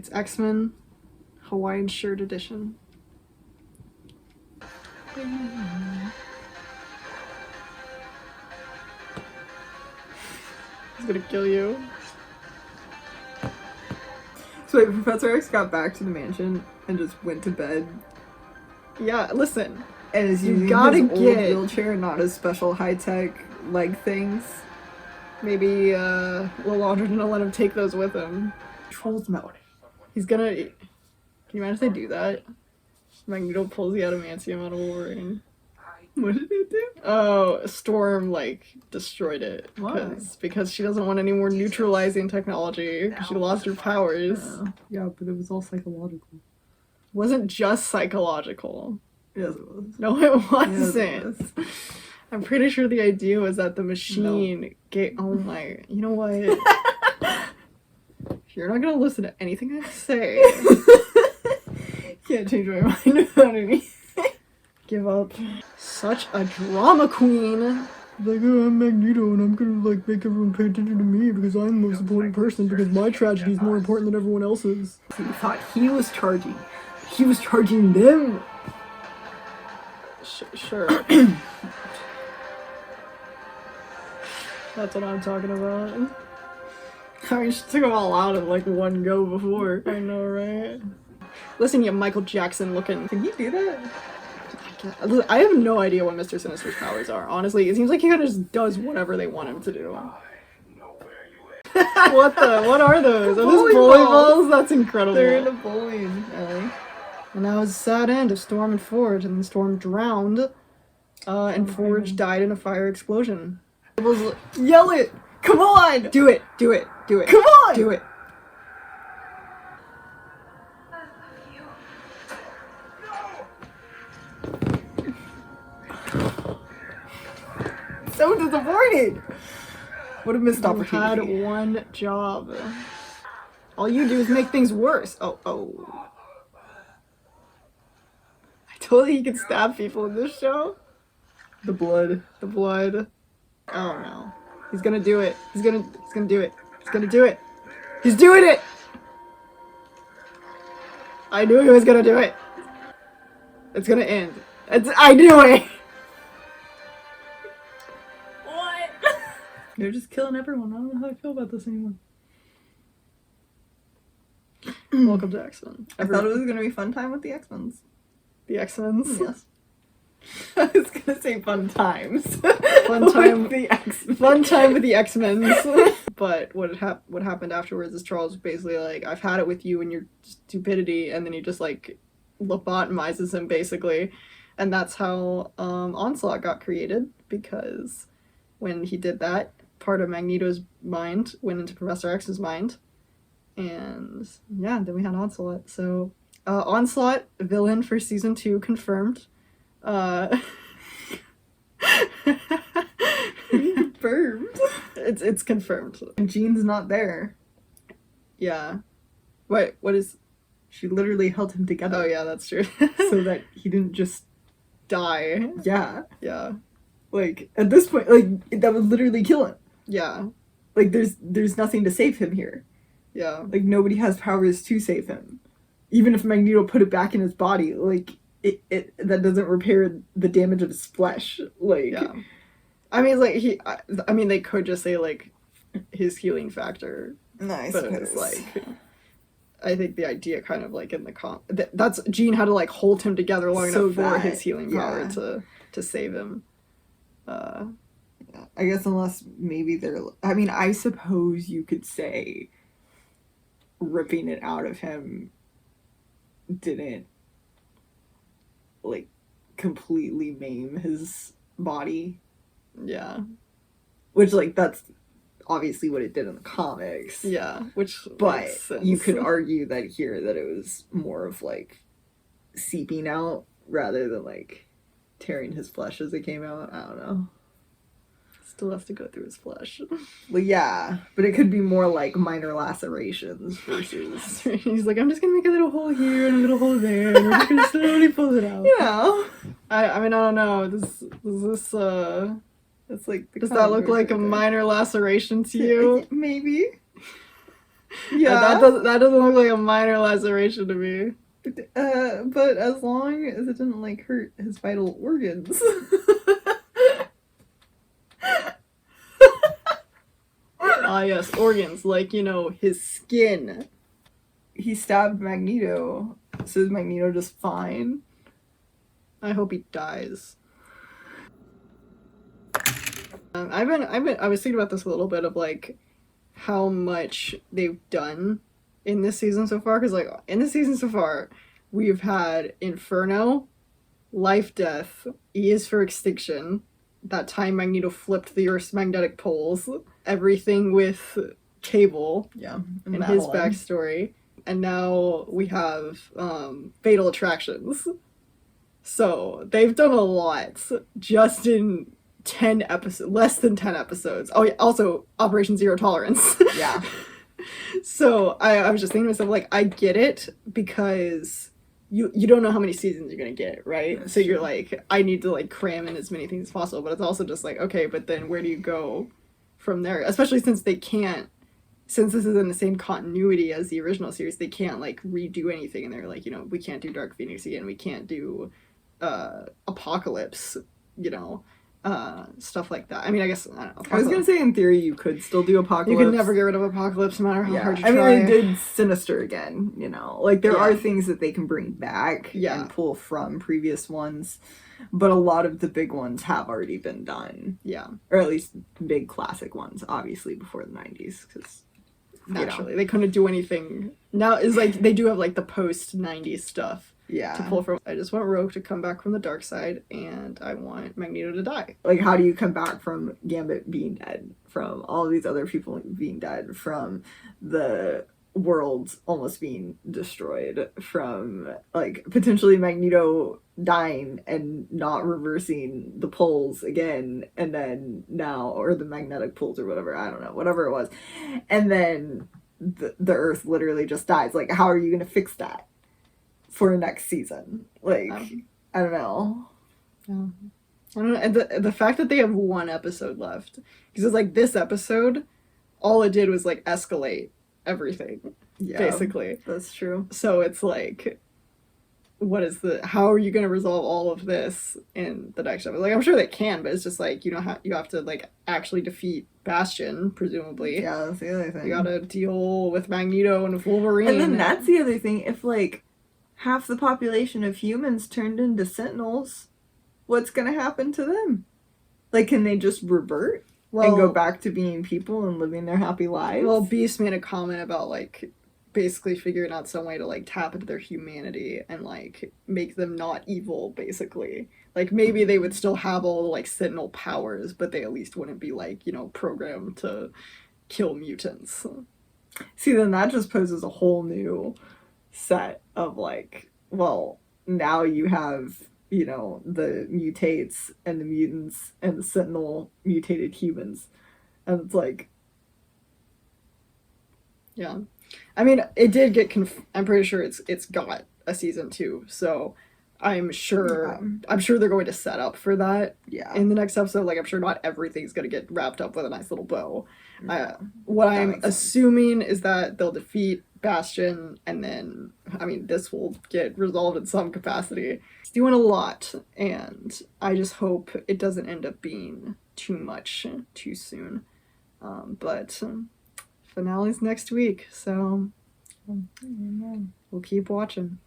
It's X-Men Hawaiian shirt edition. He's gonna kill you. So wait, Professor X got back to the mansion and just went to bed. Yeah, listen. And is You using gotta his old get- wheelchair, not his special high-tech leg things. Maybe Lil Aldrin didn't let him take those with him. Trolls mode. He's gonna... Can you imagine if they do that? Magneto pulls the adamantium out of Wolverine. What did it do? Oh, Storm, like, destroyed it. Why? Because she doesn't want any more neutralizing technology, because she lost her powers. Yeah, but it was all psychological. Wasn't just psychological. Yes, it was. No, it Yes, it wasn't. I'm pretty sure the idea was that the machine oh my... You know what? You're not gonna listen to anything I say. Can't change my mind about anything. Give up. Such a drama queen. Like, oh, I'm Magneto and I'm gonna, like, make everyone pay attention to me because I'm the most important person because my tragedy is more important than everyone else's. He thought he was charging. He was charging them. Sure. That's what I'm talking about. I mean, she took them all out in like one go before. I know, right? Listen, you Michael Jackson looking. Can he do that? I have no idea what Mr. Sinister's powers are, honestly. It seems like he kind of just does whatever they want him to do. What are those? Are those bully balls? That's incredible. They're in a bowling alley. And that was a sad end of Storm and Forge, and then Storm drowned, and Forge died in a fire explosion. It was... Yell it! Come on! Do it! Do it! Do it! Come on! Do it! So disappointed! What a missed You opportunity. had one job. All you do is make things worse. Oh. I told you can stab people in this show. The blood. The blood. Oh no. He's gonna do it. He's gonna do it. He's gonna do it. He's doing it! I knew he was gonna do it. It's gonna end. I knew it! What? They're just killing everyone. I don't know how I feel about this anymore. Welcome to X-Men. I thought it was gonna be fun time with the X-Men's. The X-Men's. Yes. I was gonna say fun times. Fun time with the X-Men. Fun time with the X-Men's. But what happened afterwards is Charles basically like, I've had it with you and your stupidity, and then he just like lobotomizes him basically. And that's how Onslaught got created, because when he did that, part of Magneto's mind went into Professor X's mind. And yeah, then we had Onslaught. So Onslaught, villain for season 2, confirmed. Confirmed. It's confirmed. Jean's not there. Yeah. What is... She literally held him together. Oh yeah, that's true. So that he didn't just Die. yeah. Yeah. Like at this point, like that would literally kill him. Yeah. Like there's nothing to save him here. Yeah. Like nobody has powers to save him. Even if Magneto put it back in his body, like it that doesn't repair the damage of his flesh. Like Yeah. I mean, like, I mean, they could just say, like, his healing factor. nice. But it's, like, I think the idea kind of, like, in the that's, Jean had to, like, hold him together long So enough for that, his healing power yeah. to save him. I guess unless maybe they're... I mean, I suppose you could say ripping it out of him didn't, like, completely maim his body. Yeah. Which, like, that's obviously what it did in the comics. Yeah. Which But makes sense. you could argue that here that it was more of, like, seeping out rather than, like, tearing his flesh as it came out. I don't know. Still has to go through his flesh. Well, yeah, but it could be more like minor lacerations versus... He's like, I'm just gonna make a little hole here and a little hole there, and we're just gonna slowly pull it out. You know? I mean, I don't know. Does this It's like... does that look like a minor laceration to you? Maybe. Yeah. That doesn't look like a minor laceration to me. But as long as it didn't like hurt his vital organs. Ah, yes, organs, like, you know, his skin. He stabbed Magneto. So is Magneto just fine? I hope he dies. I was thinking about this a little bit of like how much they've done in this season so far. Because like in this season so far, we've had Inferno, Life Death, E is for Extinction, that time Magneto flipped the Earth's magnetic poles, everything with Cable, Yeah. and his backstory, and now we have Fatal Attractions. So they've done a lot just in 10 episodes, less than 10 episodes. Oh, yeah, also Operation Zero Tolerance. Yeah. So I was just thinking to myself, like, I get it because you don't know how many seasons you're gonna get, right? That's so you're true. like, I need to like cram in as many things as possible, but it's also just like, okay, but then where do you go from there? Especially since they can't, since this is in the same continuity as the original series, they can't like redo anything, and they're like, you know, we can't do Dark Phoenix again, we can't do Apocalypse, you know, stuff like that. I mean, I guess I don't know. I was gonna say in theory you could still do Apocalypse. You could never get rid of Apocalypse, no matter how hard you try. I mean, they did Sinister again, you know. Like, there Yeah. are things that they can bring back Yeah. and pull from previous ones, but a lot of the big ones have already been done. Yeah, Or at least big classic ones, obviously, before the 90s, because... naturally. They couldn't do anything. Now, it's like, they do have, like, the post-90s stuff Yeah. to pull from. I just want Rogue to come back from the dark side, and I want Magneto to die. Like, how do you come back from Gambit being dead, from all these other people being dead, from the world almost being destroyed, from, like, potentially Magneto dying and not reversing the poles again, and then now, or the magnetic poles or whatever, I don't know, whatever it was, and then the Earth literally just dies. Like, how are you going to fix that for next season? Like, I don't know. Yeah. I don't know. And the fact that they have one episode left, because it's like this episode, all it did was like escalate everything, Yeah, basically. that's true. So it's like, how are you going to resolve all of this in the next episode? Like, I'm sure they can, but it's just like, you know, you have to like actually defeat Bastion, presumably. Yeah, that's the other thing. You gotta deal with Magneto and with Wolverine. And then that's the other thing. If like half the population of humans turned into Sentinels, what's gonna happen to them? Like, can they just revert and go back to being people and living their happy lives? Well, Beast made a comment about like basically figuring out some way to like tap into their humanity and like make them not evil, basically. Like, maybe they would still have all the like Sentinel powers, but they at least wouldn't be like, you know, programmed to kill mutants. See, then that just poses a whole new set of like, well, now you have, you know, the mutates and the mutants and the Sentinel mutated humans. And it's like, yeah. I mean, it did get I'm pretty sure it's got a season 2, so I'm sure they're going to set up for that in the next episode. Like, I'm sure not everything's going to get wrapped up with a nice little bow. What I'm assuming is that they'll defeat Bastion, and then, I mean, this will get resolved in some capacity. It's doing a lot, and I just hope it doesn't end up being too much too soon. But finale's next week, so we'll keep watching.